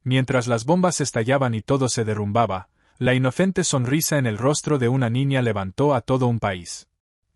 Mientras las bombas estallaban y todo se derrumbaba, la inocente sonrisa en el rostro de una niña levantó a todo un país.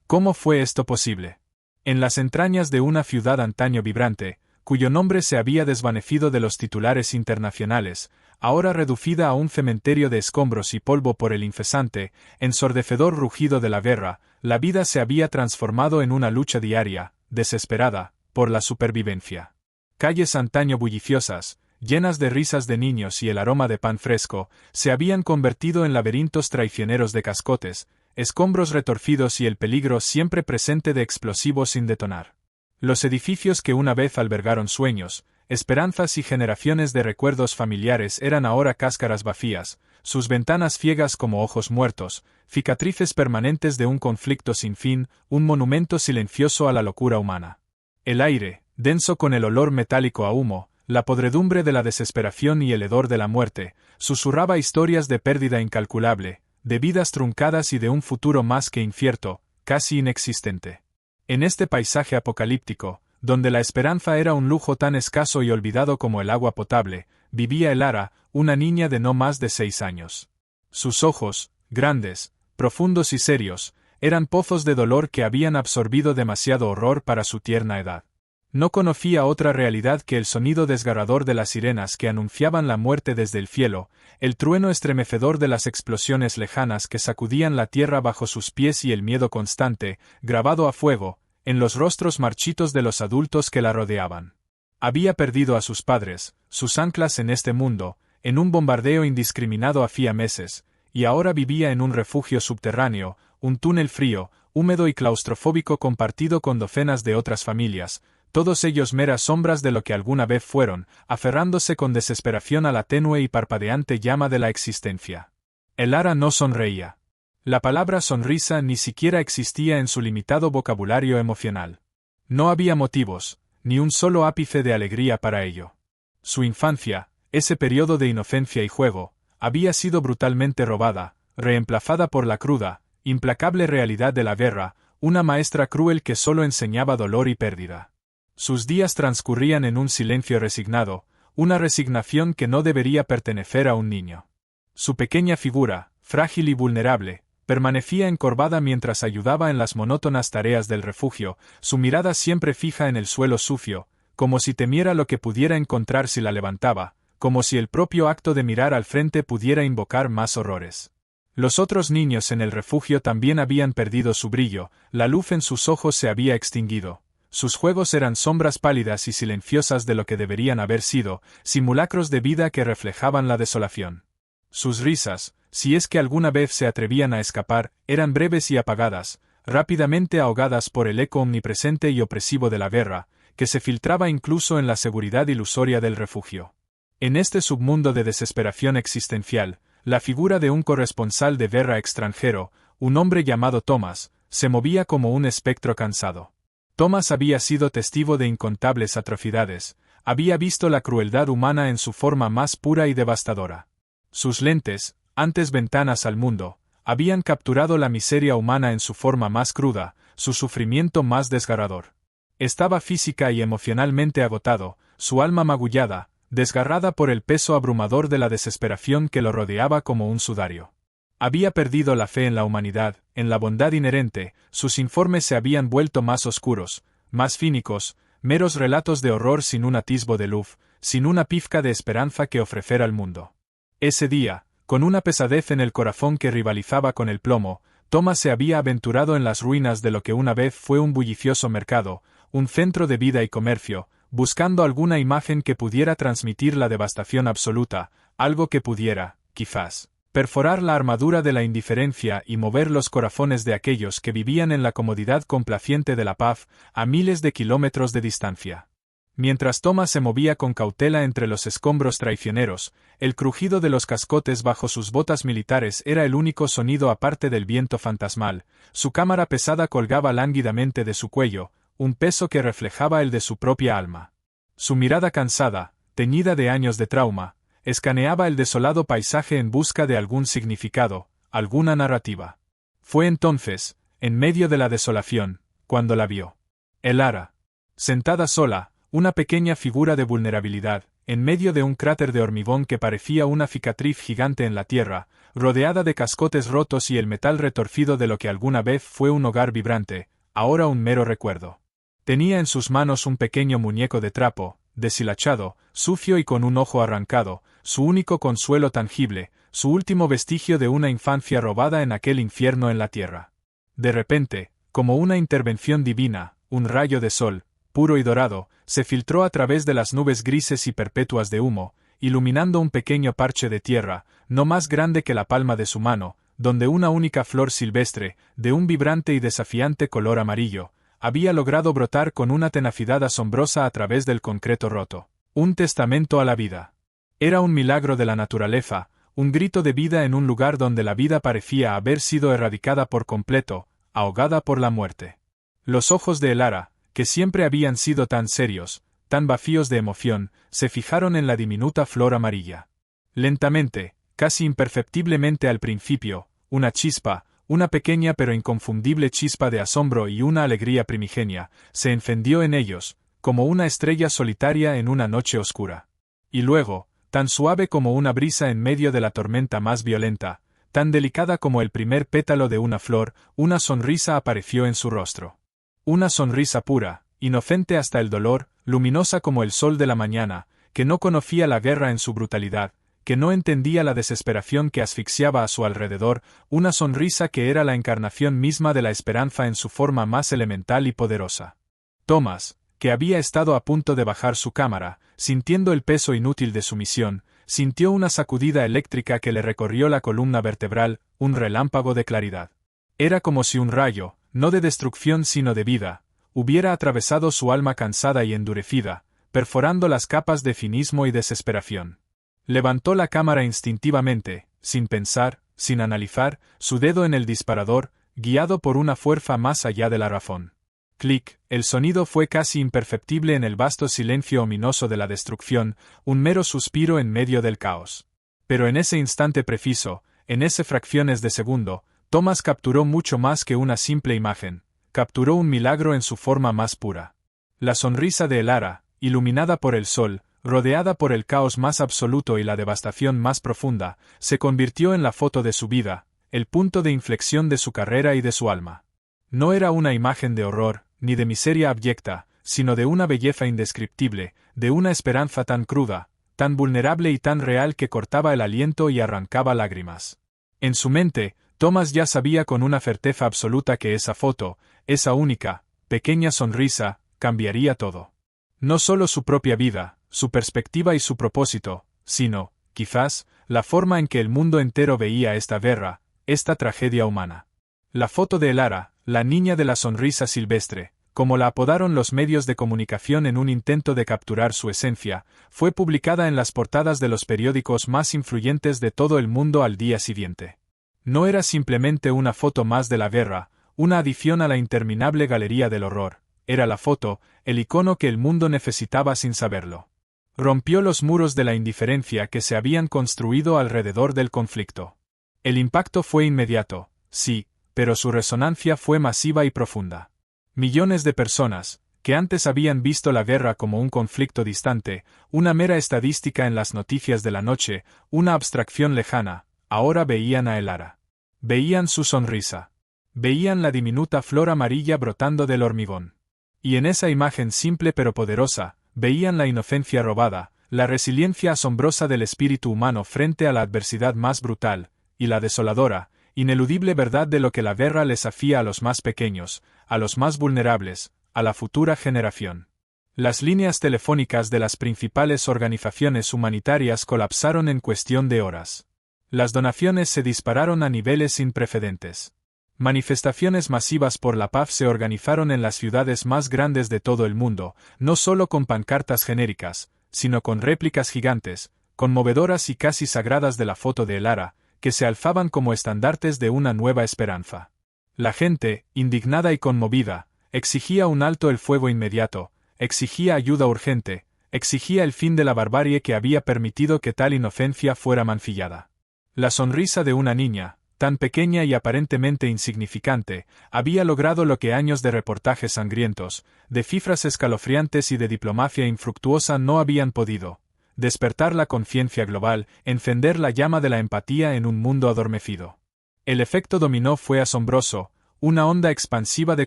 ¿Cómo fue esto posible? En las entrañas de una ciudad antaño vibrante, cuyo nombre se había desvanecido de los titulares internacionales, ahora reducida a un cementerio de escombros y polvo por el incesante, ensordecedor rugido de la guerra, la vida se había transformado en una lucha diaria, desesperada, por la supervivencia. Calles antaño bulliciosas, llenas de risas de niños y el aroma de pan fresco, se habían convertido en laberintos traicioneros de cascotes, escombros retorcidos y el peligro siempre presente de explosivos sin detonar. Los edificios que una vez albergaron sueños, esperanzas y generaciones de recuerdos familiares eran ahora cáscaras vacías, sus ventanas ciegas como ojos muertos, cicatrices permanentes de un conflicto sin fin, un monumento silencioso a la locura humana. El aire, denso con el olor metálico a humo, la podredumbre de la desesperación y el hedor de la muerte, susurraba historias de pérdida incalculable, de vidas truncadas y de un futuro más que incierto, casi inexistente. En este paisaje apocalíptico, donde la esperanza era un lujo tan escaso y olvidado como el agua potable, vivía Elara, una niña de no más de 6 años. Sus ojos, grandes, profundos y serios, eran pozos de dolor que habían absorbido demasiado horror para su tierna edad. No conocía otra realidad que el sonido desgarrador de las sirenas que anunciaban la muerte desde el cielo, el trueno estremecedor de las explosiones lejanas que sacudían la tierra bajo sus pies y el miedo constante, grabado a fuego, en los rostros marchitos de los adultos que la rodeaban. Había perdido a sus padres, sus anclas en este mundo, en un bombardeo indiscriminado hacía meses, y ahora vivía en un refugio subterráneo, un túnel frío, húmedo y claustrofóbico compartido con docenas de otras familias, todos ellos meras sombras de lo que alguna vez fueron, aferrándose con desesperación a la tenue y parpadeante llama de la existencia. Elara no sonreía. La palabra sonrisa ni siquiera existía en su limitado vocabulario emocional. No había motivos, ni un solo ápice de alegría para ello. Su infancia, ese periodo de inocencia y juego, había sido brutalmente robada, reemplazada por la cruda, implacable realidad de la guerra, una maestra cruel que solo enseñaba dolor y pérdida. Sus días transcurrían en un silencio resignado, una resignación que no debería pertenecer a un niño. Su pequeña figura, frágil y vulnerable, permanecía encorvada mientras ayudaba en las monótonas tareas del refugio, su mirada siempre fija en el suelo sucio, como si temiera lo que pudiera encontrar si la levantaba, como si el propio acto de mirar al frente pudiera invocar más horrores. Los otros niños en el refugio también habían perdido su brillo, la luz en sus ojos se había extinguido. Sus juegos eran sombras pálidas y silenciosas de lo que deberían haber sido, simulacros de vida que reflejaban la desolación. Sus risas, si es que alguna vez se atrevían a escapar, eran breves y apagadas, rápidamente ahogadas por el eco omnipresente y opresivo de la guerra, que se filtraba incluso en la seguridad ilusoria del refugio. En este submundo de desesperación existencial, la figura de un corresponsal de guerra extranjero, un hombre llamado Thomas, se movía como un espectro cansado. Thomas había sido testigo de incontables atrocidades, había visto la crueldad humana en su forma más pura y devastadora. Sus lentes, antes ventanas al mundo, habían capturado la miseria humana en su forma más cruda, su sufrimiento más desgarrador. Estaba física y emocionalmente agotado, su alma magullada, desgarrada por el peso abrumador de la desesperación que lo rodeaba como un sudario. Había perdido la fe en la humanidad, en la bondad inherente, sus informes se habían vuelto más oscuros, más cínicos, meros relatos de horror sin un atisbo de luz, sin una pizca de esperanza que ofrecer al mundo. Ese día, con una pesadez en el corazón que rivalizaba con el plomo, Thomas se había aventurado en las ruinas de lo que una vez fue un bullicioso mercado, un centro de vida y comercio, buscando alguna imagen que pudiera transmitir la devastación absoluta, algo que pudiera, quizás, perforar la armadura de la indiferencia y mover los corazones de aquellos que vivían en la comodidad complaciente de la paz, a miles de kilómetros de distancia. Mientras Thomas se movía con cautela entre los escombros traicioneros, el crujido de los cascotes bajo sus botas militares era el único sonido aparte del viento fantasmal, su cámara pesada colgaba lánguidamente de su cuello, un peso que reflejaba el de su propia alma. Su mirada cansada, teñida de años de trauma, escaneaba el desolado paisaje en busca de algún significado, alguna narrativa. Fue entonces, en medio de la desolación, cuando la vio. Elara. Sentada sola, una pequeña figura de vulnerabilidad, en medio de un cráter de hormigón que parecía una cicatriz gigante en la tierra, rodeada de cascotes rotos y el metal retorcido de lo que alguna vez fue un hogar vibrante, ahora un mero recuerdo. Tenía en sus manos un pequeño muñeco de trapo, deshilachado, sucio y con un ojo arrancado, su único consuelo tangible, su último vestigio de una infancia robada en aquel infierno en la tierra. De repente, como una intervención divina, un rayo de sol, puro y dorado, se filtró a través de las nubes grises y perpetuas de humo, iluminando un pequeño parche de tierra, no más grande que la palma de su mano, donde una única flor silvestre, de un vibrante y desafiante color amarillo, había logrado brotar con una tenacidad asombrosa a través del concreto roto. Un testamento a la vida. Era un milagro de la naturaleza, un grito de vida en un lugar donde la vida parecía haber sido erradicada por completo, ahogada por la muerte. Los ojos de Elara, que siempre habían sido tan serios, tan vacíos de emoción, se fijaron en la diminuta flor amarilla. Lentamente, casi imperceptiblemente al principio, una chispa, una pequeña pero inconfundible chispa de asombro y una alegría primigenia, se encendió en ellos, como una estrella solitaria en una noche oscura. Y luego, tan suave como una brisa en medio de la tormenta más violenta, tan delicada como el primer pétalo de una flor, una sonrisa apareció en su rostro. Una sonrisa pura, inocente hasta el dolor, luminosa como el sol de la mañana, que no conocía la guerra en su brutalidad, que no entendía la desesperación que asfixiaba a su alrededor, una sonrisa que era la encarnación misma de la esperanza en su forma más elemental y poderosa. Thomas, que había estado a punto de bajar su cámara, sintiendo el peso inútil de su misión, sintió una sacudida eléctrica que le recorrió la columna vertebral, un relámpago de claridad. Era como si un rayo, no de destrucción sino de vida, hubiera atravesado su alma cansada y endurecida, perforando las capas de cinismo y desesperación. Levantó la cámara instintivamente, sin pensar, sin analizar, su dedo en el disparador, guiado por una fuerza más allá de la razón. Clic, el sonido fue casi imperceptible en el vasto silencio ominoso de la destrucción, un mero suspiro en medio del caos. Pero en ese instante preciso, en ese fracciones de segundo, Thomas capturó mucho más que una simple imagen, capturó un milagro en su forma más pura. La sonrisa de Elara, iluminada por el sol, rodeada por el caos más absoluto y la devastación más profunda, se convirtió en la foto de su vida, el punto de inflexión de su carrera y de su alma. No era una imagen de horror, ni de miseria abyecta, sino de una belleza indescriptible, de una esperanza tan cruda, tan vulnerable y tan real que cortaba el aliento y arrancaba lágrimas. En su mente, Thomas ya sabía con una certeza absoluta que esa foto, esa única, pequeña sonrisa, cambiaría todo. No solo su propia vida, su perspectiva y su propósito, sino, quizás, la forma en que el mundo entero veía esta guerra, esta tragedia humana. La foto de Elara, la niña de la sonrisa silvestre, como la apodaron los medios de comunicación en un intento de capturar su esencia, fue publicada en las portadas de los periódicos más influyentes de todo el mundo al día siguiente. No era simplemente una foto más de la guerra, una adición a la interminable galería del horror, era la foto, el icono que el mundo necesitaba sin saberlo. Rompió los muros de la indiferencia que se habían construido alrededor del conflicto. El impacto fue inmediato, sí, pero su resonancia fue masiva y profunda. Millones de personas, que antes habían visto la guerra como un conflicto distante, una mera estadística en las noticias de la noche, una abstracción lejana, ahora veían a Elara. Veían su sonrisa. Veían la diminuta flor amarilla brotando del hormigón. Y en esa imagen simple pero poderosa, veían la inocencia robada, la resiliencia asombrosa del espíritu humano frente a la adversidad más brutal, y la desoladora, ineludible verdad de lo que la guerra les hacía a los más pequeños, a los más vulnerables, a la futura generación. Las líneas telefónicas de las principales organizaciones humanitarias colapsaron en cuestión de horas. Las donaciones se dispararon a niveles sin precedentes. Manifestaciones masivas por la paz se organizaron en las ciudades más grandes de todo el mundo, no solo con pancartas genéricas, sino con réplicas gigantes, conmovedoras y casi sagradas de la foto de Elara, que se alzaban como estandartes de una nueva esperanza. La gente, indignada y conmovida, exigía un alto el fuego inmediato, exigía ayuda urgente, exigía el fin de la barbarie que había permitido que tal inocencia fuera mancillada. La sonrisa de una niña, tan pequeña y aparentemente insignificante, había logrado lo que años de reportajes sangrientos, de cifras escalofriantes y de diplomacia infructuosa no habían podido: despertar la conciencia global, encender la llama de la empatía en un mundo adormecido. El efecto dominó fue asombroso, una onda expansiva de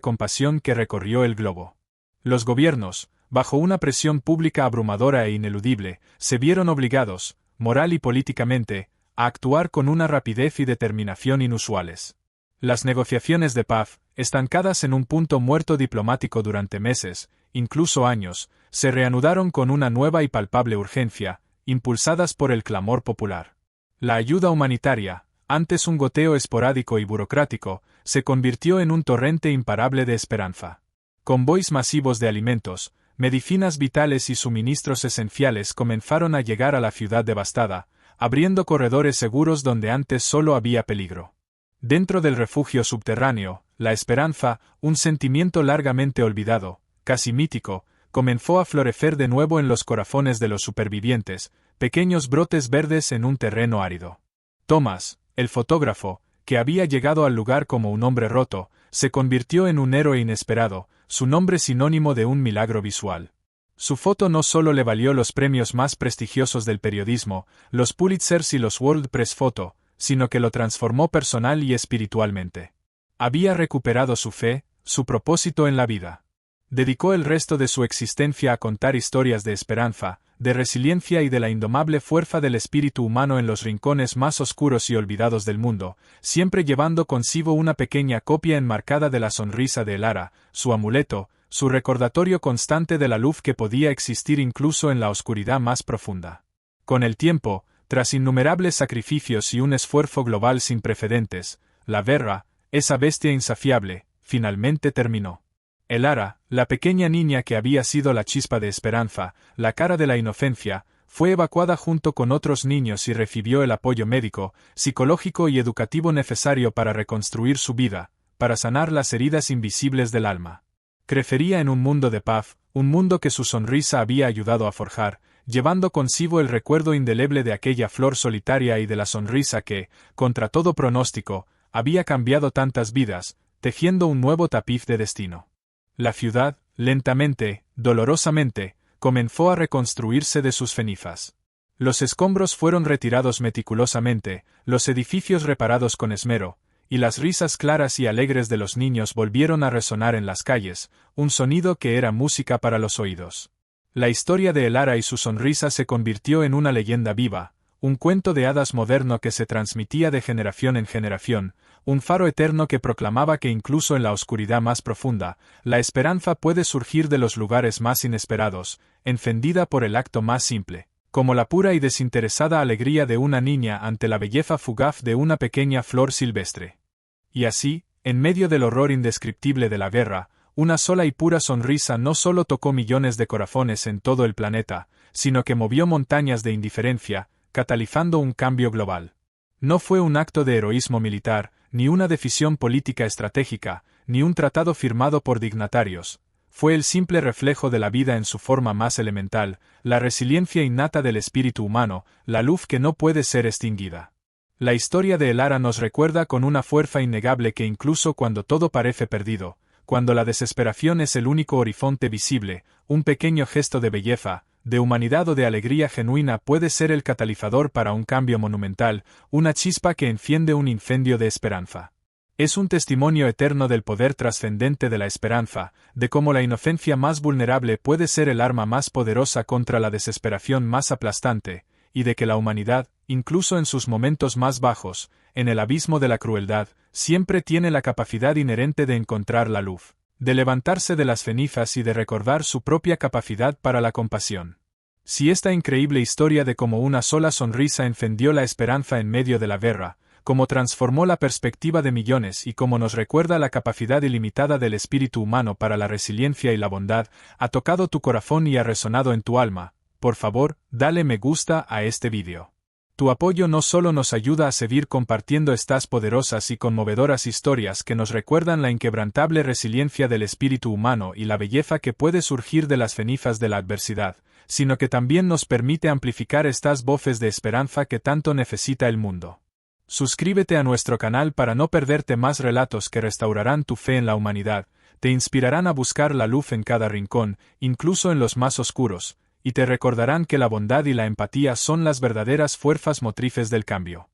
compasión que recorrió el globo. Los gobiernos, bajo una presión pública abrumadora e ineludible, se vieron obligados, moral y políticamente, a actuar con una rapidez y determinación inusuales. Las negociaciones de paz, estancadas en un punto muerto diplomático durante meses, incluso años, se reanudaron con una nueva y palpable urgencia, impulsadas por el clamor popular. La ayuda humanitaria, antes un goteo esporádico y burocrático, se convirtió en un torrente imparable de esperanza. Convoys masivos de alimentos, medicinas vitales y suministros esenciales comenzaron a llegar a la ciudad devastada, abriendo corredores seguros donde antes solo había peligro. Dentro del refugio subterráneo, la esperanza, un sentimiento largamente olvidado, casi mítico, comenzó a florecer de nuevo en los corazones de los supervivientes, pequeños brotes verdes en un terreno árido. Thomas, el fotógrafo, que había llegado al lugar como un hombre roto, se convirtió en un héroe inesperado, su nombre sinónimo de un milagro visual. Su foto no solo le valió los premios más prestigiosos del periodismo, los Pulitzers y los World Press Photo, sino que lo transformó personal y espiritualmente. Había recuperado su fe, su propósito en la vida. Dedicó el resto de su existencia a contar historias de esperanza, de resiliencia y de la indomable fuerza del espíritu humano en los rincones más oscuros y olvidados del mundo, siempre llevando consigo una pequeña copia enmarcada de la sonrisa de Elara, su amuleto, su recordatorio constante de la luz que podía existir incluso en la oscuridad más profunda. Con el tiempo, tras innumerables sacrificios y un esfuerzo global sin precedentes, la guerra, esa bestia insaciable, finalmente terminó. Elara, la pequeña niña que había sido la chispa de esperanza, la cara de la inocencia, fue evacuada junto con otros niños y recibió el apoyo médico, psicológico y educativo necesario para reconstruir su vida, para sanar las heridas invisibles del alma. Crecería en un mundo de paz, un mundo que su sonrisa había ayudado a forjar, llevando consigo el recuerdo indeleble de aquella flor solitaria y de la sonrisa que, contra todo pronóstico, había cambiado tantas vidas, tejiendo un nuevo tapiz de destino. La ciudad, lentamente, dolorosamente, comenzó a reconstruirse de sus cenizas. Los escombros fueron retirados meticulosamente, los edificios reparados con esmero, y las risas claras y alegres de los niños volvieron a resonar en las calles, un sonido que era música para los oídos. La historia de Elara y su sonrisa se convirtió en una leyenda viva, un cuento de hadas moderno que se transmitía de generación en generación, un faro eterno que proclamaba que incluso en la oscuridad más profunda, la esperanza puede surgir de los lugares más inesperados, encendida por el acto más simple, como la pura y desinteresada alegría de una niña ante la belleza fugaz de una pequeña flor silvestre. Y así, en medio del horror indescriptible de la guerra, una sola y pura sonrisa no solo tocó millones de corazones en todo el planeta, sino que movió montañas de indiferencia, catalizando un cambio global. No fue un acto de heroísmo militar, ni una decisión política estratégica, ni un tratado firmado por dignatarios. Fue el simple reflejo de la vida en su forma más elemental, la resiliencia innata del espíritu humano, la luz que no puede ser extinguida. La historia de Elara nos recuerda con una fuerza innegable que incluso cuando todo parece perdido, cuando la desesperación es el único horizonte visible, un pequeño gesto de belleza, de humanidad o de alegría genuina puede ser el catalizador para un cambio monumental, una chispa que enciende un incendio de esperanza. Es un testimonio eterno del poder trascendente de la esperanza, de cómo la inocencia más vulnerable puede ser el arma más poderosa contra la desesperación más aplastante, y de que la humanidad, incluso en sus momentos más bajos, en el abismo de la crueldad, siempre tiene la capacidad inherente de encontrar la luz, de levantarse de las cenizas y de recordar su propia capacidad para la compasión. Si esta increíble historia de cómo una sola sonrisa encendió la esperanza en medio de la guerra, cómo transformó la perspectiva de millones y cómo nos recuerda la capacidad ilimitada del espíritu humano para la resiliencia y la bondad, ha tocado tu corazón y ha resonado en tu alma, por favor, dale me gusta a este vídeo. Tu apoyo no solo nos ayuda a seguir compartiendo estas poderosas y conmovedoras historias que nos recuerdan la inquebrantable resiliencia del espíritu humano y la belleza que puede surgir de las cenizas de la adversidad, sino que también nos permite amplificar estas voces de esperanza que tanto necesita el mundo. Suscríbete a nuestro canal para no perderte más relatos que restaurarán tu fe en la humanidad, te inspirarán a buscar la luz en cada rincón, incluso en los más oscuros, y te recordarán que la bondad y la empatía son las verdaderas fuerzas motrices del cambio.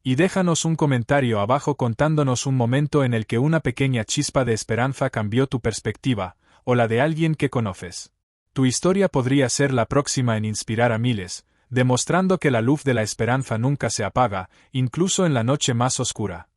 Y déjanos un comentario abajo contándonos un momento en el que una pequeña chispa de esperanza cambió tu perspectiva, o la de alguien que conoces. Tu historia podría ser la próxima en inspirar a miles, demostrando que la luz de la esperanza nunca se apaga, incluso en la noche más oscura.